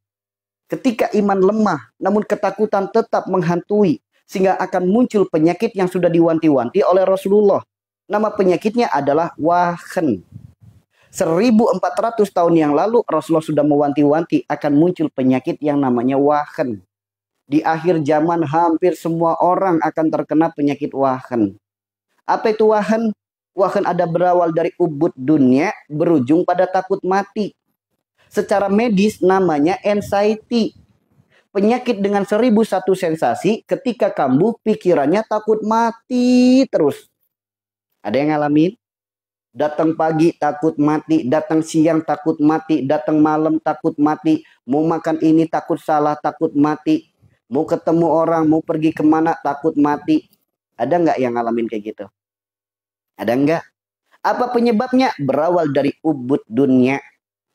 Speaker 1: Ketika iman lemah, namun ketakutan tetap menghantui, sehingga akan muncul penyakit yang sudah diwanti-wanti oleh Rasulullah. Nama penyakitnya adalah wahan. 1400 tahun yang lalu Rasulullah sudah mewanti-wanti akan muncul penyakit yang namanya wahan. Di akhir zaman hampir semua orang akan terkena penyakit wahan. Apa itu wahan? Wahan ada berawal dari ubud dunia, berujung pada takut mati. Secara medis namanya anxiety. Penyakit dengan 1001 sensasi ketika kambuh pikirannya takut mati terus. Ada yang ngalamin? Datang pagi takut mati, datang siang takut mati, datang malam takut mati. Mau makan ini takut salah, takut mati. Mau ketemu orang, mau pergi kemana takut mati. Ada nggak yang ngalamin kayak gitu? Ada nggak? Apa penyebabnya? Berawal dari ubud dunia.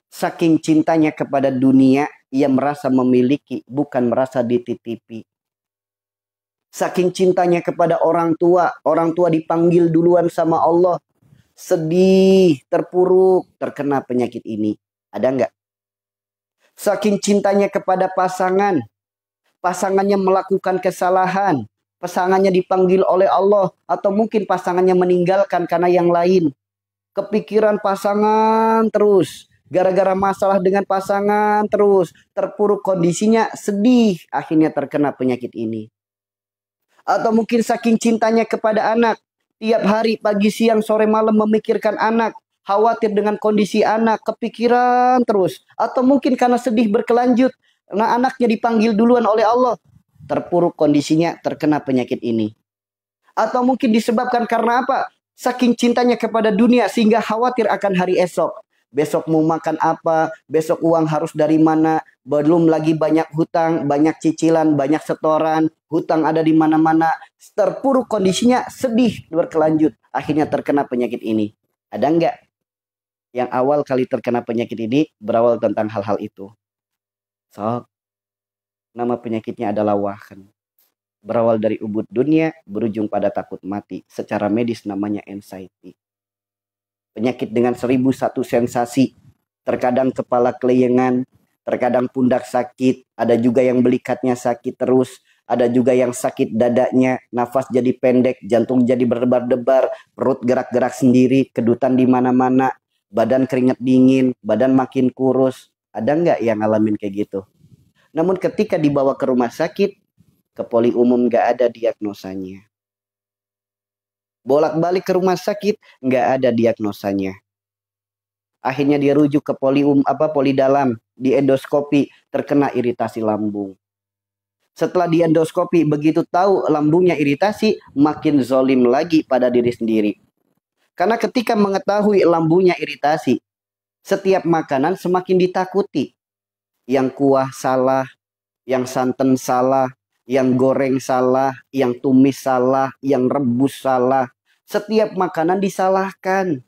Speaker 1: Saking cintanya kepada dunia, ia merasa memiliki, bukan merasa dititipi. Saking cintanya kepada orang tua dipanggil duluan sama Allah. Sedih, terpuruk, terkena penyakit ini. Ada nggak? Saking cintanya kepada pasangan, pasangannya melakukan kesalahan, pasangannya dipanggil oleh Allah, atau mungkin pasangannya meninggalkan karena yang lain. Kepikiran pasangan terus. Gara-gara masalah dengan pasangan terus. Terpuruk kondisinya, sedih. Akhirnya terkena penyakit ini. Atau mungkin saking cintanya kepada anak. Tiap hari, pagi, siang, sore, malam memikirkan anak. Khawatir dengan kondisi anak. Kepikiran terus. Atau mungkin karena sedih berkelanjut. Karena anaknya dipanggil duluan oleh Allah. Terpuruk kondisinya, terkena penyakit ini. Atau mungkin disebabkan karena apa? Saking cintanya kepada dunia sehingga khawatir akan hari esok. Besok mau makan apa, besok uang harus dari mana, belum lagi banyak hutang, banyak cicilan, banyak setoran, hutang ada di mana-mana, terpuruk kondisinya, sedih berkelanjut, akhirnya terkena penyakit ini. Ada enggak yang awal kali terkena penyakit ini berawal tentang hal-hal itu? So, nama penyakitnya adalah wahan. Berawal dari ubud dunia, berujung pada takut mati. Secara medis namanya anxiety. Penyakit dengan 1001 sensasi. Terkadang kepala keleyengan, terkadang pundak sakit, ada juga yang belikatnya sakit terus, ada juga yang sakit dadanya, nafas jadi pendek, jantung jadi berdebar-debar, perut gerak-gerak sendiri, kedutan di mana-mana. badan keringat dingin, badan makin kurus. Ada nggak yang ngalamin kayak gitu? Namun ketika dibawa ke rumah sakit, ke poli umum nggak ada diagnosanya. Bolak-balik ke rumah sakit, nggak ada diagnosanya. Akhirnya dia rujuk ke poli dalam, di endoskopi, terkena iritasi lambung. Setelah di endoskopi, begitu tahu lambungnya iritasi, makin zolim lagi pada diri sendiri. Karena ketika mengetahui lambungnya iritasi, setiap makanan semakin ditakuti. Yang kuah salah, yang santan salah, yang goreng salah, yang tumis salah, yang rebus salah. Setiap makanan disalahkan.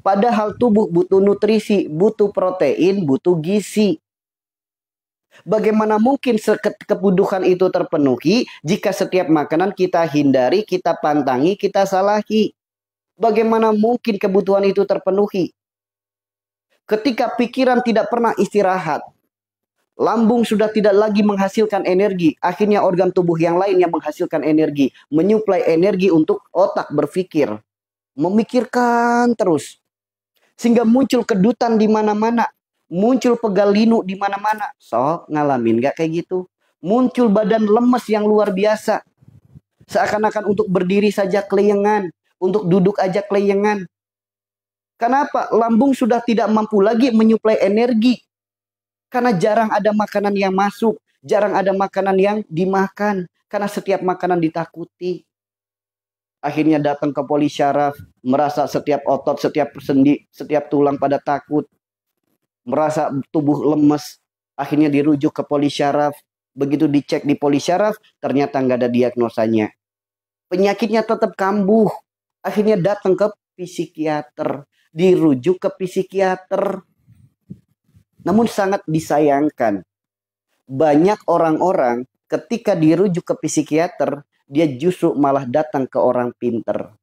Speaker 1: Padahal tubuh butuh nutrisi, butuh protein, butuh gizi. Bagaimana mungkin kebutuhan itu terpenuhi jika setiap makanan kita hindari, kita pantangi, kita salahi? Bagaimana mungkin kebutuhan itu terpenuhi? Ketika pikiran tidak pernah istirahat, lambung sudah tidak lagi menghasilkan energi, akhirnya organ tubuh yang lain yang menghasilkan energi, menyuplai energi untuk otak berpikir, memikirkan terus. Sehingga muncul kedutan di mana-mana. Muncul pegal linu di mana-mana. Sok ngalamin gak kayak gitu? Muncul badan lemes yang luar biasa. Seakan-akan untuk berdiri saja kelayangan. Untuk duduk aja kelayangan. Kenapa? Lambung sudah tidak mampu lagi menyuplai energi. Karena jarang ada makanan yang masuk. Jarang ada makanan yang dimakan. Karena setiap makanan ditakuti. Akhirnya datang ke poli syaraf. Merasa setiap otot, setiap sendi, setiap tulang pada takut. Merasa tubuh lemes, akhirnya dirujuk ke poli syaraf. Begitu dicek di poli syaraf, ternyata nggak ada diagnosanya. Penyakitnya tetap kambuh. Akhirnya datang ke psikiater, dirujuk ke psikiater. Namun sangat disayangkan, banyak orang-orang ketika dirujuk ke psikiater, dia justru malah datang ke orang pinter.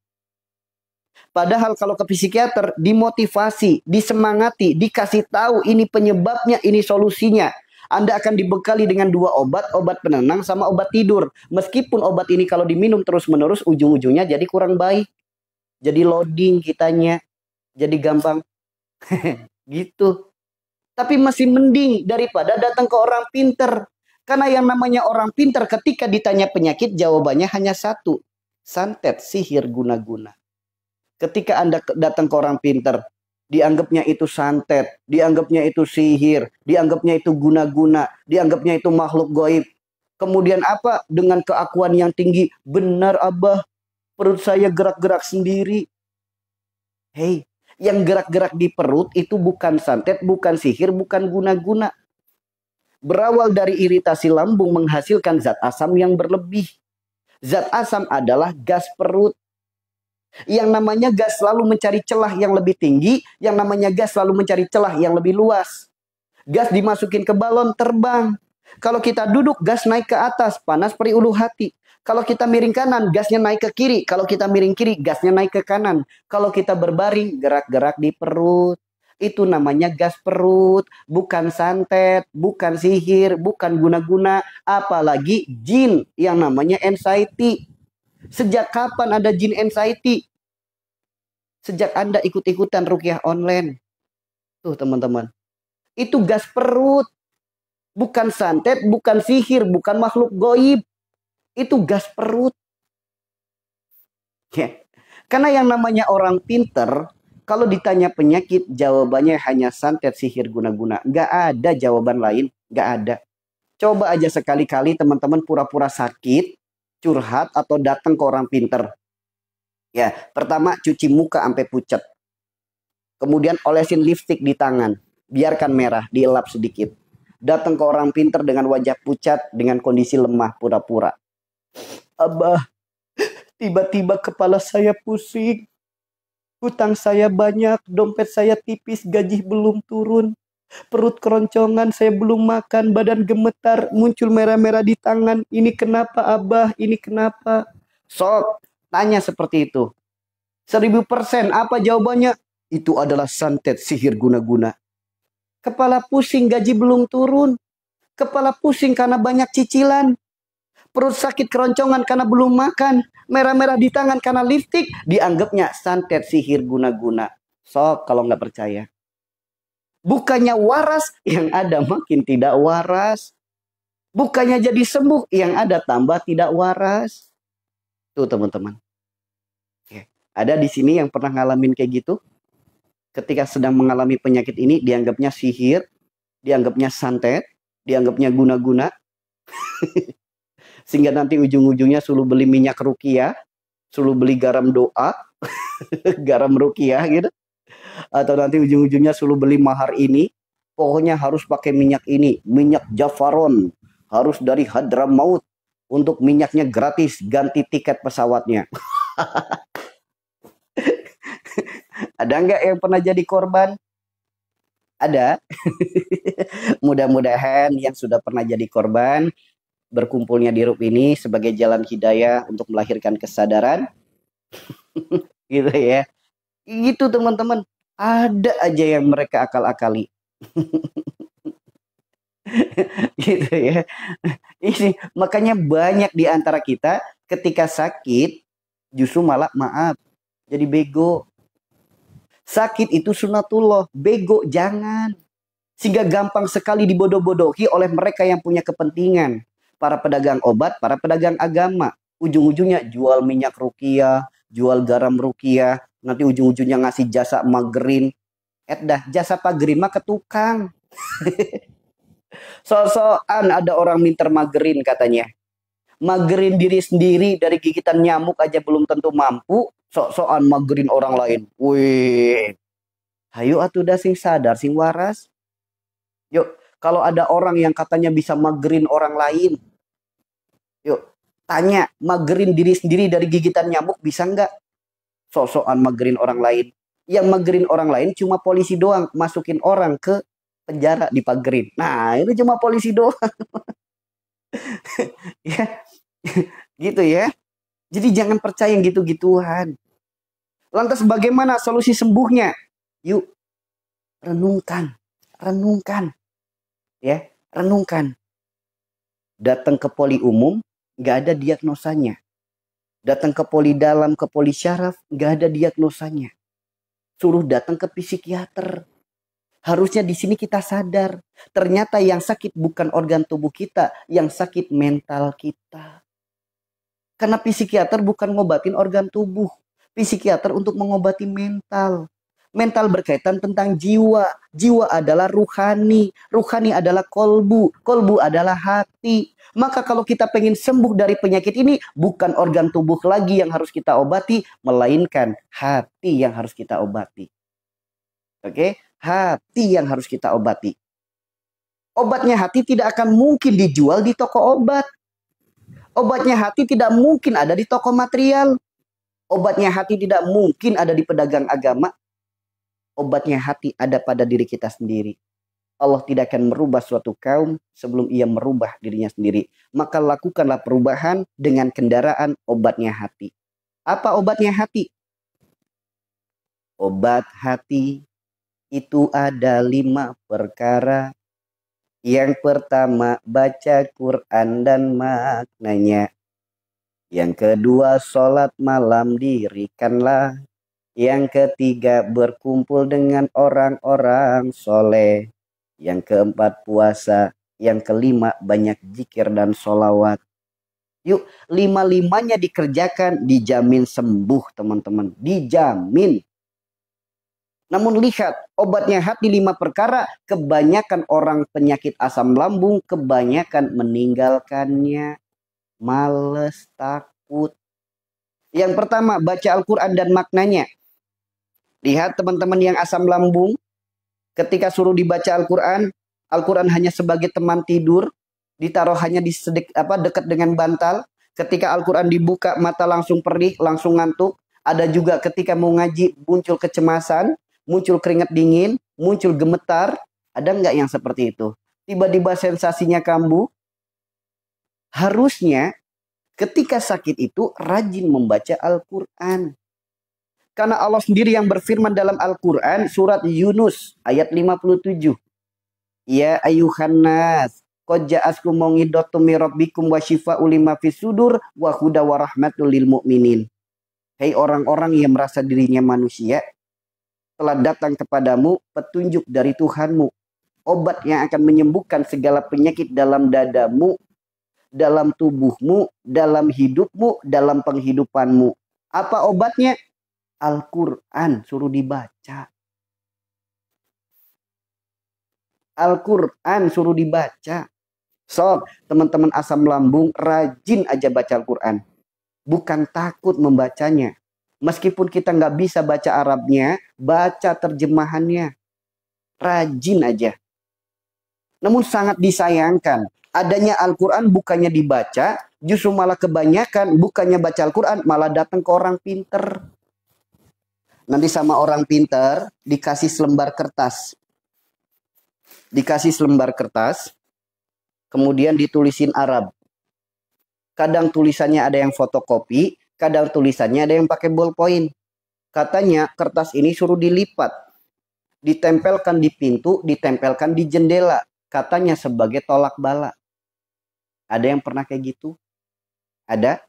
Speaker 1: Padahal kalau ke psikiater dimotivasi, disemangati, dikasih tahu ini penyebabnya, ini solusinya. Anda akan dibekali dengan 2 obat, obat penenang sama obat tidur. Meskipun obat ini kalau diminum terus-menerus ujung-ujungnya jadi kurang baik. Jadi loading kitanya, jadi gampang gitu. Tapi masih mending daripada datang ke orang pinter. Karena yang namanya orang pinter ketika ditanya penyakit jawabannya hanya satu. Santet, sihir, guna-guna. Ketika Anda datang ke orang pinter, dianggapnya itu santet, dianggapnya itu sihir, dianggapnya itu guna-guna, dianggapnya itu makhluk gaib. Kemudian apa? Dengan keakuan yang tinggi, benar Abah, perut saya gerak-gerak sendiri. Hei, yang gerak-gerak di perut itu bukan santet, bukan sihir, bukan guna-guna. Berawal dari iritasi lambung menghasilkan zat asam yang berlebih. Zat asam adalah gas perut. Yang namanya gas selalu mencari celah yang lebih tinggi, yang namanya gas selalu mencari celah yang lebih luas. Gas dimasukin ke balon, terbang. Kalau kita duduk, gas naik ke atas, panas perih ulu hati. Kalau kita miring kanan, gasnya naik ke kiri. Kalau kita miring kiri, gasnya naik ke kanan. Kalau kita berbaring, gerak-gerak di perut. Itu namanya gas perut, bukan santet, bukan sihir, bukan guna-guna, apalagi jin yang namanya anxiety. Sejak kapan ada jin anxiety? Sejak Anda ikut-ikutan ruqyah online. Tuh teman-teman. Itu gas perut. Bukan santet, bukan sihir, bukan makhluk gaib. Itu gas perut. Ya. Karena yang namanya orang pinter, kalau ditanya penyakit, jawabannya hanya santet, sihir, guna-guna. Nggak ada jawaban lain. Nggak ada. Coba aja sekali-kali teman-teman pura-pura sakit, curhat atau datang ke orang pinter. Ya, pertama cuci muka sampai pucat. Kemudian olesin lipstik di tangan, biarkan merah, dielap sedikit. Datang ke orang pinter dengan wajah pucat, dengan kondisi lemah pura-pura. Abah, tiba-tiba kepala saya pusing. Hutang saya banyak, dompet saya tipis, gaji belum turun. Perut keroncongan, saya belum makan, badan gemetar, muncul merah-merah di tangan. Ini kenapa Abah? Ini kenapa? Sok, tanya seperti itu. 1000%, apa jawabannya? Itu adalah santet, sihir, guna-guna. Kepala pusing, gaji belum turun. Kepala pusing karena banyak cicilan. Perut sakit keroncongan karena belum makan. Merah-merah di tangan karena lipstik. Dianggapnya santet, sihir, guna-guna. Sok kalau nggak percaya. Bukannya waras, yang ada makin tidak waras. Bukannya jadi sembuh, yang ada tambah tidak waras. Tuh teman-teman. Ada di sini yang pernah ngalamin kayak gitu? Ketika sedang mengalami penyakit ini, dianggapnya sihir, dianggapnya santet, dianggapnya guna-guna. Sehingga nanti ujung-ujungnya suruh beli minyak rukiah, suruh beli garam doa, garam rukiah gitu. Atau nanti ujung-ujungnya suruh beli mahar ini, pokoknya harus pakai minyak ini, minyak Jafaron, harus dari Hadramaut, untuk minyaknya gratis, ganti tiket pesawatnya. Ada nggak yang pernah jadi korban? Ada. Mudah-mudahan yang sudah pernah jadi korban, berkumpulnya di RUP ini sebagai jalan hidayah untuk melahirkan kesadaran. Gitu ya. Gitu teman-teman. Ada aja yang mereka akal-akali. Gitu ya. Ini makanya banyak di antara kita ketika sakit justru malah maaf jadi bego. Sakit itu sunatullah, bego jangan. Sehingga gampang sekali dibodoh-bodohi oleh mereka yang punya kepentingan. Para pedagang obat, para pedagang agama. Ujung-ujungnya jual minyak rukiah, jual garam rukiah, nanti ujung-ujungnya ngasih jasa magerin. Dah, jasa pagerin mah ke tukang. So-soan ada orang minter magerin katanya. Magerin diri sendiri dari gigitan nyamuk aja belum tentu mampu. Sok-sokan magerin orang lain. Wih. Hayu atuh dah sing sadar, sing waras. Yuk, kalau ada orang yang katanya bisa magerin orang lain. Yuk, tanya, magerin diri sendiri dari gigitan nyamuk bisa nggak? Sok-sokan magerin orang lain. Yang magerin orang lain cuma polisi doang. Masukin orang ke penjara dipagerin. Nah, itu cuma polisi doang. Ya, gitu ya. Jadi jangan percaya yang gitu-gituan. Lantas bagaimana solusi sembuhnya? Yuk, renungkan. Renungkan. Ya, renungkan. Datang ke poli umum, nggak ada diagnosanya. Datang ke poli dalam, ke poli syaraf, nggak ada diagnosanya. Suruh datang ke psikiater. Harusnya di sini kita sadar. Ternyata yang sakit bukan organ tubuh kita, yang sakit mental kita. Karena psikiater bukan ngobatin organ tubuh. Psikiater untuk mengobati mental. Mental berkaitan tentang jiwa. Jiwa adalah ruhani. Ruhani adalah kolbu. Kolbu adalah hati. Maka kalau kita pengen sembuh dari penyakit ini, bukan organ tubuh lagi yang harus kita obati, melainkan hati yang harus kita obati. Oke? Hati yang harus kita obati. Obatnya hati tidak akan mungkin dijual di toko obat. Obatnya hati tidak mungkin ada di toko material. Obatnya hati tidak mungkin ada di pedagang agama. Obatnya hati ada pada diri kita sendiri. Allah tidak akan merubah suatu kaum sebelum ia merubah dirinya sendiri. Maka lakukanlah perubahan dengan kendaraan obatnya hati. Apa obatnya hati? Obat hati itu ada 5 perkara. Yang pertama, baca Quran dan maknanya. Yang kedua, sholat malam dirikanlah. Yang ketiga, berkumpul dengan orang-orang soleh. Yang keempat, puasa. Yang kelima, banyak zikir dan sholawat. Yuk, 5-5-nya dikerjakan, dijamin sembuh teman-teman. Dijamin. Namun lihat, obatnya hati 5 perkara, kebanyakan orang penyakit asam lambung, kebanyakan meninggalkannya. Males, takut. Yang pertama, baca Al-Quran dan maknanya. Lihat teman-teman yang asam lambung, ketika suruh dibaca Al-Quran, Al-Quran hanya sebagai teman tidur, ditaruh hanya di dekat dengan bantal. Ketika Al-Quran dibuka, mata langsung perih, langsung ngantuk. Ada juga ketika mau ngaji, muncul kecemasan, muncul keringat dingin, muncul gemetar. Ada nggak yang seperti itu? Tiba-tiba sensasinya kambuh. Harusnya ketika sakit itu rajin membaca Al-Quran. Karena Allah sendiri yang berfirman dalam Al-Quran surat Yunus ayat 57. Ya ayuhan nas, qad ja'askum mau'idhatum mir rabbikum wa syifaa'un lima fis sudur wa huda wa rahmatul lil mu'minin. Hei orang-orang yang merasa dirinya manusia, telah datang kepadamu petunjuk dari Tuhanmu, obat yang akan menyembuhkan segala penyakit dalam dadamu, dalam tubuhmu, dalam hidupmu, dalam penghidupanmu. Apa obatnya? Al-Quran, suruh dibaca. Al-Quran suruh dibaca. So, teman-teman asam lambung, rajin aja baca Al-Quran. Bukan takut membacanya. Meskipun kita nggak bisa baca Arabnya, baca terjemahannya. Rajin aja. Namun sangat disayangkan, adanya Al-Quran bukannya dibaca, justru malah kebanyakan bukannya baca Al-Quran, malah datang ke orang pinter. Nanti sama orang pinter dikasih selembar kertas. Dikasih selembar kertas, kemudian ditulisin Arab. Kadang tulisannya ada yang fotokopi, kadang tulisannya ada yang pakai ballpoint. Katanya kertas ini suruh dilipat, ditempelkan di pintu, ditempelkan di jendela. Katanya sebagai tolak bala. Ada yang pernah kayak gitu? Ada?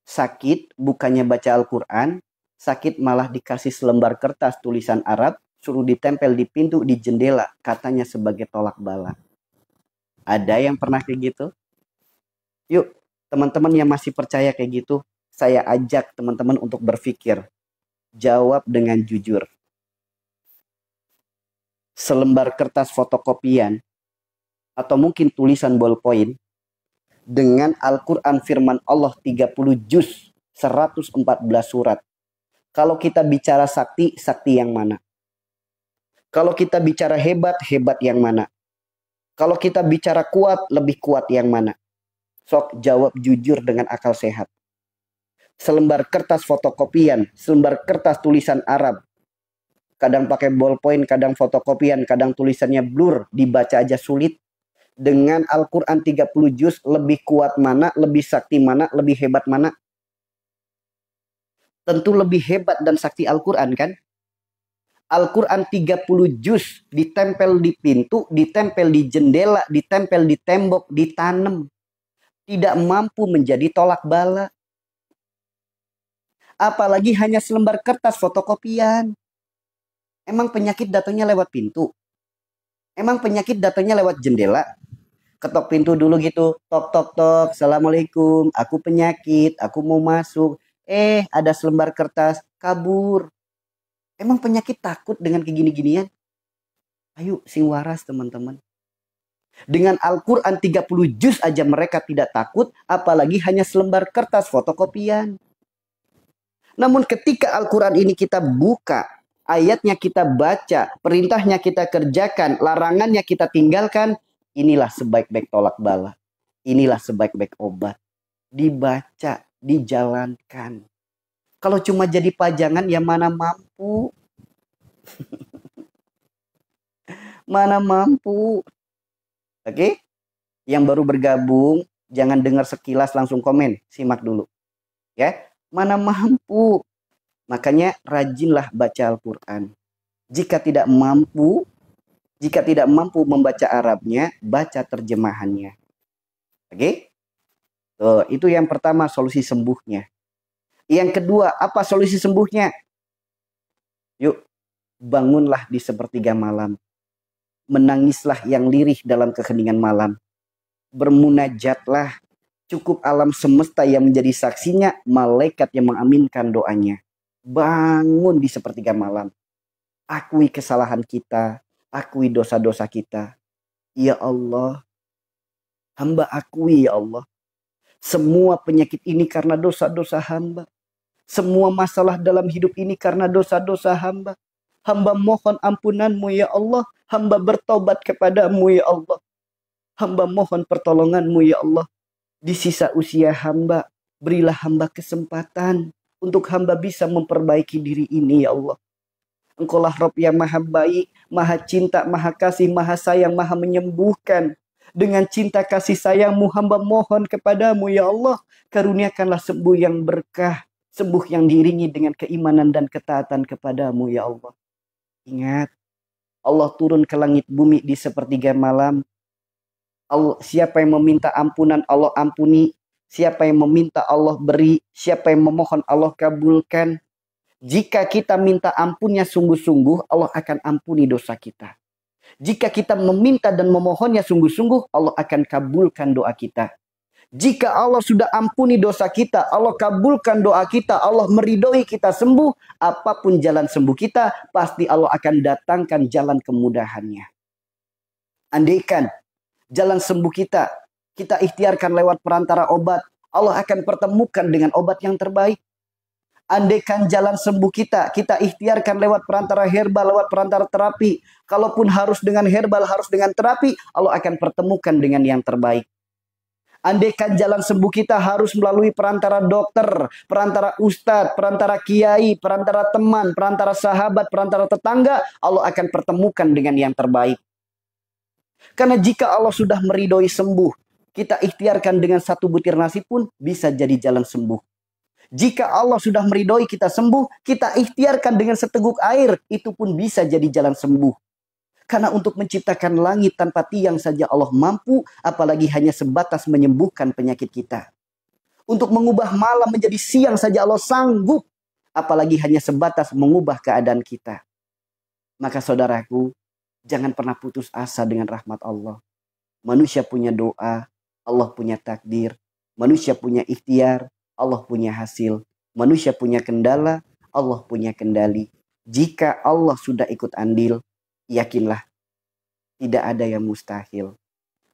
Speaker 1: Sakit bukannya baca Al-Quran, sakit malah dikasih selembar kertas tulisan Arab, suruh ditempel di pintu, di jendela. Katanya sebagai tolak bala. Ada yang pernah kayak gitu? Yuk, teman-teman yang masih percaya kayak gitu, saya ajak teman-teman untuk berpikir. Jawab dengan jujur. Selembar kertas fotokopian, atau mungkin tulisan ballpoint, dengan Al-Quran firman Allah 30 juz, 114 surat. Kalau kita bicara sakti, sakti yang mana? Kalau kita bicara hebat, hebat yang mana? Kalau kita bicara kuat, lebih kuat yang mana? Sok jawab jujur dengan akal sehat. Selembar kertas fotokopian, selembar kertas tulisan Arab. Kadang pakai ballpoint, kadang fotokopian, kadang tulisannya blur, dibaca aja sulit. Dengan Al-Quran 30 juz, lebih kuat mana, lebih sakti mana, lebih hebat mana? Tentu lebih hebat dan sakti Al-Quran kan? Al-Quran 30 juz ditempel di pintu, ditempel di jendela, ditempel di tembok, ditanam. Tidak mampu menjadi tolak bala. Apalagi hanya selembar kertas fotokopian. Emang penyakit datangnya lewat pintu? Emang penyakit datangnya lewat jendela? Ketok pintu dulu gitu, tok tok tok, assalamualaikum, aku penyakit, aku mau masuk. Ada selembar kertas, kabur. Emang penyakit takut dengan kegini-ginian? Ayo sing waras teman-teman. Dengan Al-Quran 30 juz aja mereka tidak takut, apalagi hanya selembar kertas fotokopian. Namun ketika Al-Quran ini kita buka, ayatnya kita baca, perintahnya kita kerjakan, larangannya kita tinggalkan, inilah sebaik-baik tolak bala. Inilah sebaik-baik obat. Dibaca, dijalankan. Kalau cuma jadi pajangan, ya mana mampu. Mana mampu. Oke? Yang baru bergabung, jangan dengar sekilas langsung komen. Simak dulu. Ya, mana mampu. Makanya rajinlah baca Al-Quran. Jika tidak mampu membaca Arabnya, baca terjemahannya. Oke? Tuh, itu yang pertama, solusi sembuhnya. Yang kedua, apa solusi sembuhnya? Yuk, bangunlah di sepertiga malam. Menangislah yang lirih dalam keheningan malam. Bermunajatlah. Cukup alam semesta yang menjadi saksinya, malaikat yang mengaminkan doanya. Bangun di sepertiga malam. Akui kesalahan kita. Akui dosa-dosa kita. Ya Allah. Hamba akui ya Allah. Semua penyakit ini karena dosa-dosa hamba. Semua masalah dalam hidup ini karena dosa-dosa hamba. Hamba mohon ampunanmu ya Allah. Hamba bertobat kepadamu ya Allah. Hamba mohon pertolonganmu ya Allah. Di sisa usia hamba, berilah hamba kesempatan untuk hamba bisa memperbaiki diri ini ya Allah. Engkaulah Rabb yang maha baik, maha cinta, maha kasih, maha sayang, maha menyembuhkan. Dengan cinta kasih sayangmu hamba mohon kepadamu ya Allah. Karuniakanlah sembuh yang berkah. Sembuh yang diiringi dengan keimanan dan ketaatan kepadamu ya Allah. Ingat, Allah turun ke langit bumi di sepertiga malam. Allah, siapa yang meminta ampunan Allah ampuni. Siapa yang meminta Allah beri. Siapa yang memohon Allah kabulkan. Jika kita minta ampunnya sungguh-sungguh, Allah akan ampuni dosa kita. Jika kita meminta dan memohonnya sungguh-sungguh, Allah akan kabulkan doa kita. Jika Allah sudah ampuni dosa kita, Allah kabulkan doa kita, Allah meridhoi kita sembuh, apapun jalan sembuh kita, pasti Allah akan datangkan jalan kemudahannya. Andaikan jalan sembuh kita, kita ikhtiarkan lewat perantara obat, Allah akan pertemukan dengan obat yang terbaik. Andaikan jalan sembuh kita, kita ikhtiarkan lewat perantara herbal, lewat perantara terapi. Kalaupun harus dengan herbal, harus dengan terapi, Allah akan pertemukan dengan yang terbaik. Andaikan jalan sembuh kita harus melalui perantara dokter, perantara ustadz, perantara kiai, perantara teman, perantara sahabat, perantara tetangga, Allah akan pertemukan dengan yang terbaik. Karena jika Allah sudah meridhoi sembuh, kita ikhtiarkan dengan satu butir nasi pun bisa jadi jalan sembuh. Jika Allah sudah meridhoi kita sembuh, kita ikhtiarkan dengan seteguk air, itu pun bisa jadi jalan sembuh. Karena untuk menciptakan langit tanpa tiang saja Allah mampu, apalagi hanya sebatas menyembuhkan penyakit kita. Untuk mengubah malam menjadi siang saja Allah sanggup, apalagi hanya sebatas mengubah keadaan kita. Maka saudaraku, jangan pernah putus asa dengan rahmat Allah. Manusia punya doa, Allah punya takdir. Manusia punya ikhtiar, Allah punya hasil. Manusia punya kendala, Allah punya kendali. Jika Allah sudah ikut andil, yakinlah tidak ada yang mustahil.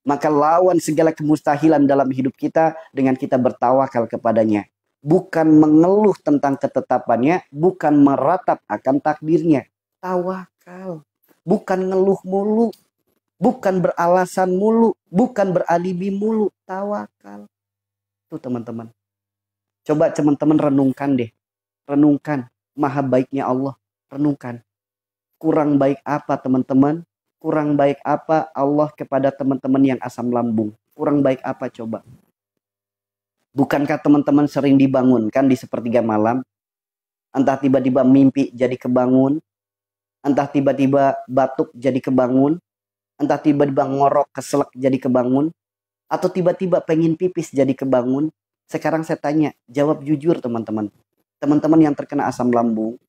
Speaker 1: Maka lawan segala kemustahilan dalam hidup kita dengan kita bertawakal kepadanya. Bukan mengeluh tentang ketetapannya, bukan meratap akan takdirnya. Tawakal. Bukan ngeluh mulu, bukan beralasan mulu, bukan beralibi mulu. Tawakal. Tuh teman-teman. Coba teman-teman renungkan deh. Renungkan. Maha baiknya Allah. Renungkan. Kurang baik apa teman-teman? Kurang baik apa Allah kepada teman-teman yang asam lambung? Kurang baik apa coba? Bukankah teman-teman sering dibangunkan di sepertiga malam? Entah tiba-tiba mimpi jadi kebangun. Entah tiba-tiba batuk jadi kebangun. Entah tiba-tiba ngorok keselak jadi kebangun. Atau tiba-tiba pengen pipis jadi kebangun. Sekarang saya tanya, jawab jujur teman-teman. Teman-teman yang terkena asam lambung,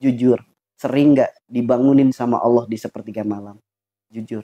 Speaker 1: jujur, sering gak dibangunin sama Allah di sepertiga malam? Jujur.